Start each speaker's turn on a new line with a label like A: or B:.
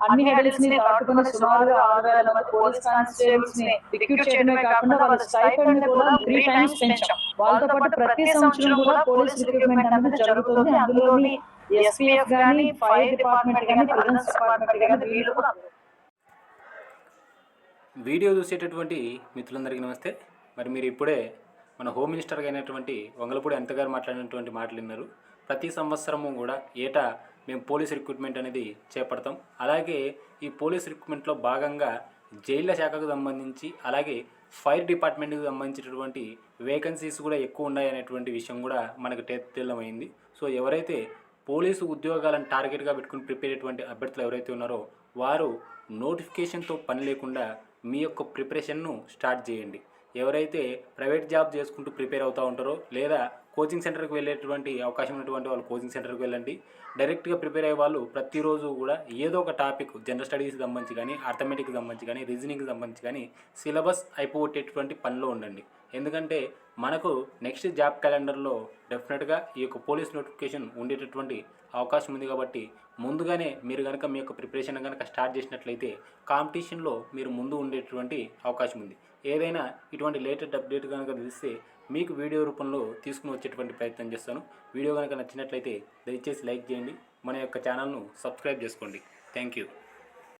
A: అన్ని హెడల్స్ ని దాటుకుని సుమారుగా 6,000 మంది పోలీస్ కానిస్టేబుల్స్ ని రిక్రూట్ చేయడమే కాకుండా వాళ్ళ స్టైపెండ్ కూడా 3 టైమ్స్ పెంచాం. వాళ్ళతో పాటు ప్రతి సంవత్సరం కూడా పోలీస్ రిక్రూట్మెంట్ అనేది జరుగుతుంది. అందులోని ఎస్పీఎఫ్ గానీ, ఫైర్ డిపార్ట్మెంట్ గానీ, ప్రిజన్స్ డిపార్ట్మెంట్ గానీ వీళ్ళు కూడా.
B: వీడియో చూసేటటువంటి మిత్రులందరికీ నమస్తే. మరి మీరు ఇప్పుడే మన హోమ్ మినిస్టర్ అయినటువంటి వంగలపూడి అనిత గారు మాట్లాడినటువంటి మాటలు విన్నారు. ప్రతి సంవత్సరము కూడా ఏటా మేము పోలీస్ రిక్రూట్మెంట్ అనేది చేపడతాం. అలాగే ఈ పోలీస్ రిక్రూట్మెంట్లో భాగంగా జైళ్ళ శాఖకు సంబంధించి అలాగే ఫైర్ డిపార్ట్మెంట్కి సంబంధించినటువంటి వేకెన్సీస్ కూడా ఎక్కువ ఉన్నాయనేటువంటి విషయం కూడా మనకు తెల్లమైంది. సో ఎవరైతే పోలీసు ఉద్యోగాలను టార్గెట్గా పెట్టుకుని ప్రిపేర్ అయ్యేటువంటి అభ్యర్థులు ఎవరైతే ఉన్నారో వారు నోటిఫికేషన్తో పని లేకుండా మీ యొక్క ప్రిపరేషన్ను స్టార్ట్ చేయండి. ఎవరైతే ప్రైవేట్ జాబ్ చేసుకుంటూ ప్రిపేర్ అవుతూ ఉంటారో లేదా కోచింగ్ సెంటర్కి వెళ్ళేటువంటి అవకాశం ఉన్నటువంటి వాళ్ళు కోచింగ్ సెంటర్కి వెళ్ళండి. డైరెక్ట్గా ప్రిపేర్ అయ్యే వాళ్ళు ప్రతిరోజు కూడా ఏదో ఒక టాపిక్ జనరల్ స్టడీస్కి సంబంధించి కానీ, అర్థమెటిక్కి సంబంధించి కానీ, రీజనింగ్కి సంబంధించి కానీ సిలబస్ అయిపోగొట్టేటువంటి పనిలో ఉండండి. ఎందుకంటే మనకు నెక్స్ట్ జాబ్ క్యాలెండర్లో డెఫినెట్గా ఈ యొక్క పోలీస్ నోటిఫికేషన్ ఉండేటటువంటి అవకాశం ఉంది. కాబట్టి ముందుగానే మీరు కనుక మీ యొక్క ప్రిపరేషన్ కనుక స్టార్ట్ చేసినట్లయితే కాంపిటీషన్లో మీరు ముందు ఉండేటువంటి అవకాశం ఉంది. ఏదైనా ఇటువంటి లేటెస్ట్ అప్డేట్ కనుక తెలిస్తే మీకు వీడియో రూపంలో తీసుకుని వచ్చేటువంటి ప్రయత్నం చేస్తాను. వీడియో కనుక నచ్చినట్లయితే దయచేసి లైక్ చేయండి. మన యొక్క ఛానల్ను సబ్స్క్రైబ్ చేసుకోండి. Thank you.